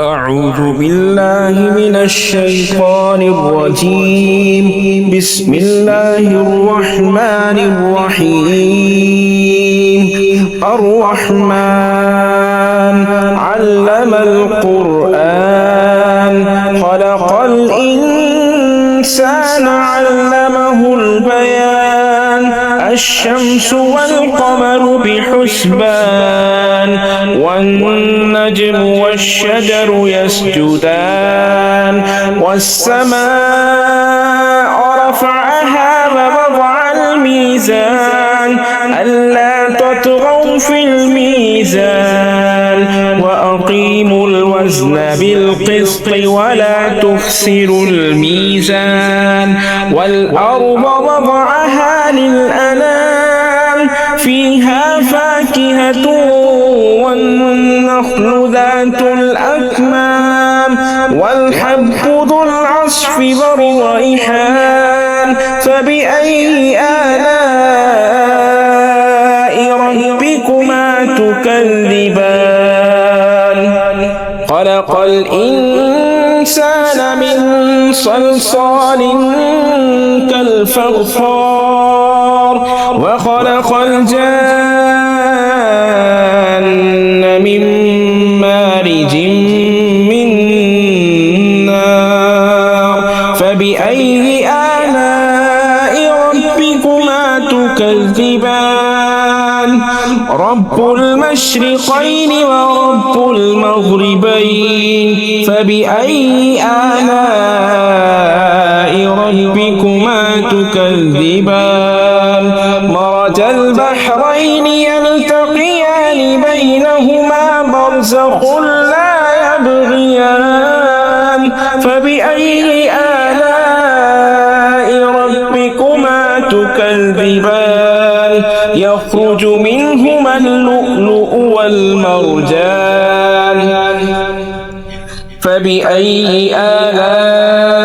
أعوذ بالله من الشيطان الرجيم. بسم الله الرحمن الرحيم. الرحمن علم القرآن خلق الإنسان علمه البيان. الشمس والقمر بحسبان والنجم والشجر يسجدان والسماء رفعها ووضع الميزان ألا تطغوا في الميزان وأقيموا الوزن بالقسط ولا تخسروا الميزان والأرض وضعها للأنام فيها فاكهة والنخل ذات الأكمام والحب ذو العصف والريحان. فبأي آلاء ربكما تكذبان؟ خلق الإنسان من صلصال كالفخار وخلق الجان من مارج من نار. فبأي آلاء ربكما تكذبان؟ رب المشرقين ورب المغربين. فبأي آلاء ربكما تكذبان؟ مرج البحرين يلتقيان بينهما برزخ لا يبغيان. فبأي آلاء ربكما تكذبان؟ يخرج منهما اللؤلؤ والمرجان. فبأي آلاء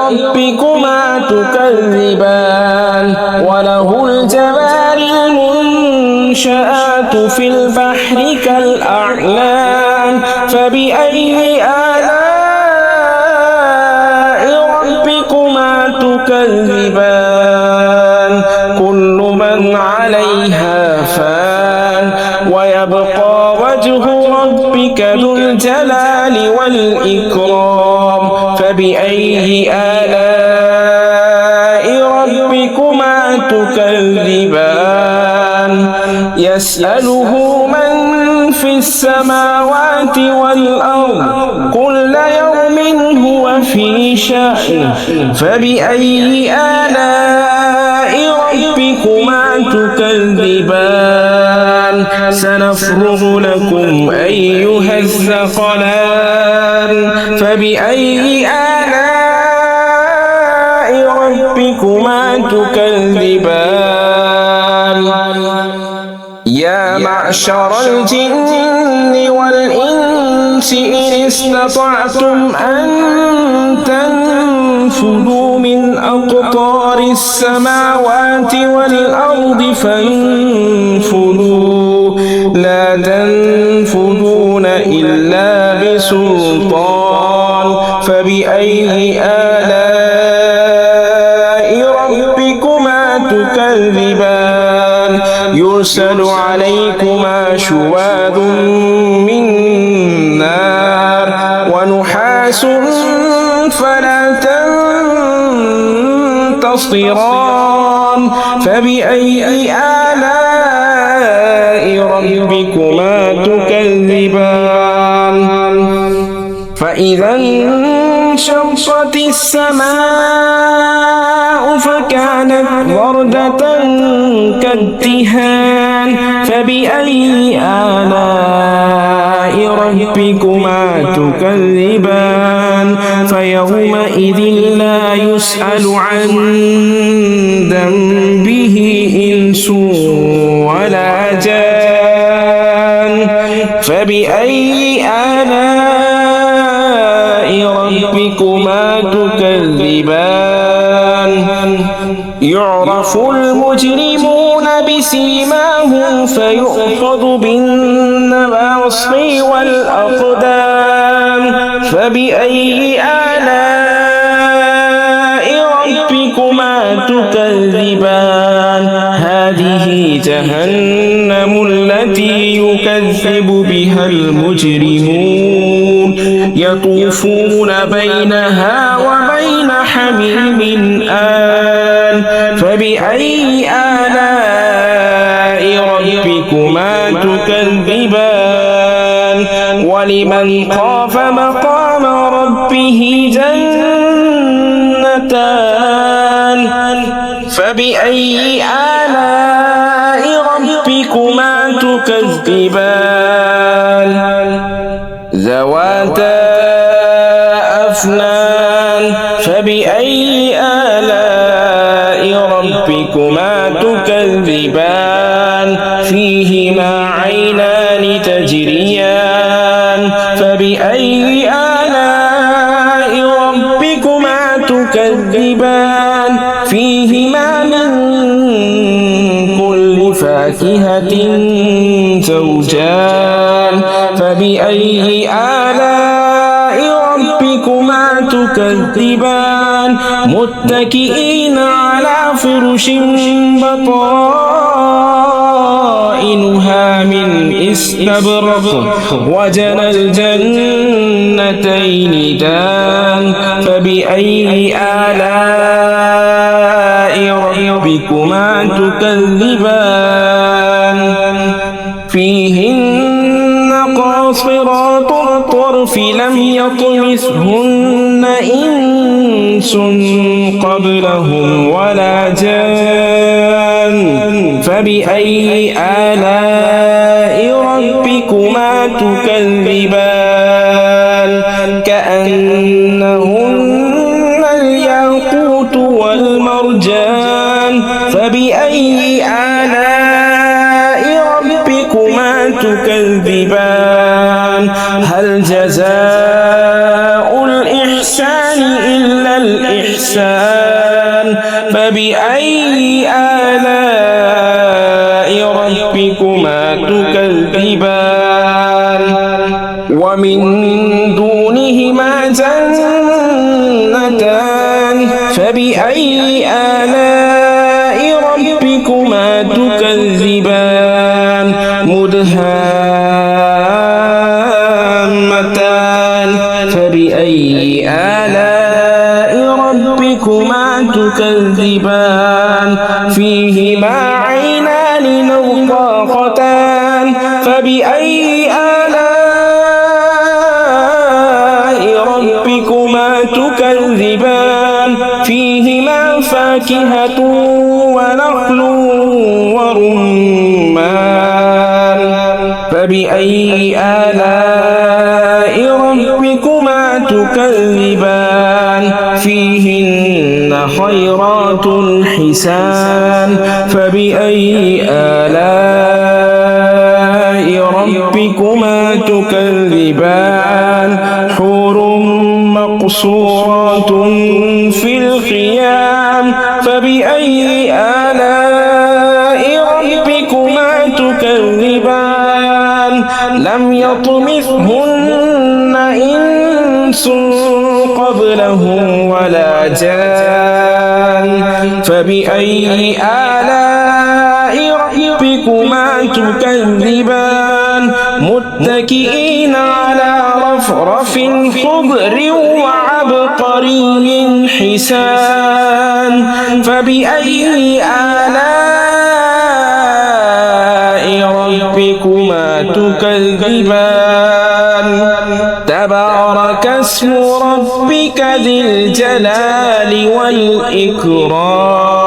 ربكما تكذبان؟ وله الجوار المنشآت في البحر كالأعلام. فبأي آلاء ربكما تكذبان؟ كل من عليها فان ويبقى وجه ربك ذو الجلال والإكرام. فبأي آلاء ربكما تكذبان؟ يسأله من في السماوات والأرض كل يوم هو في شأن. فبأي آلاء ربكما تكذبان؟ سنفرغ لكم أيها الثقلان. فبأي آلاء ربكما تكذبان؟ يا معشر الجن والإنس إن استطعتم أن تنفذوا من أقطار السماوات والأرض فانفذوا لا تنفذون إلا بسلطان. فبأي آلاء ربكما تكذبان؟ يرسل عليكما شواظ من نار ونحاس فلا تنتصران. فبأي آلاء ربكما تكذبان؟ فإذا انشقت السماء فكانت وردة كالدهان. فبأي آلاء ربكما تكذبان؟ فيومئذ لا يسأل عن ذنبه إنس ولا جان. فبأي آلاء ربكما تكذبان؟ يعرف المجرمون بسيماهم فيؤخذ بالنواصي والأقدام فبأي آلاء ربكما تكذبان هذه جهنم التي يكذب بها المجرمون يطوفون بينها وبين حميم آن فبأي آلاء ربكما تكذبان ولمن خاف مقام ربه جنتان فبأي آلاء ربكما تكذبان ذواتا أفنان فبأي آلاء ربكما تكذبان فيهما عينان تجريان فبأي آلاء ربكما تكذبان فيهما من كل فاكهة زوجان فبأي آلاء ربكما تكذبان متكئين على فرش بطائنها من استبرق وجنى الجنتين دان فبأي آلاء ربكما تكذبان فيهن قاصرات الطرف لم يطمثهن إنس قبلهم ولا جان فبأي آلاء ربكما تكذبان كأنهن الياقوت والمرجان فبأي آلاء ربكما تكذبان هل جزاء الإحسان إلا الإحسان فبأي آلاء ربكما تكذبان ومن دونهما جنتان فبأي آلاء ربكما تكذبان مدهامتان فبأي آلاء ربكما تكذبان فيهما عينان نضاختان فبأي آلاء ربكما تكذبان فيهما فاكهة ونخل ورمان فبأي آلاء ربكما تكذبان فيهن خيرات حسان فبأي آلاء ربكما تكذبان حور مقصورات في الخيام فبأي آلاء ربكما تكذبان لم يطمثهن إنس قبلهم ولا جان فبأي آلاء ربكما تكذبان متكئين على رفرف خضر وعبقري حسان فبأي آلاء ربكما تكذبان تبارك اسم ربك ذي الجلال والإكرام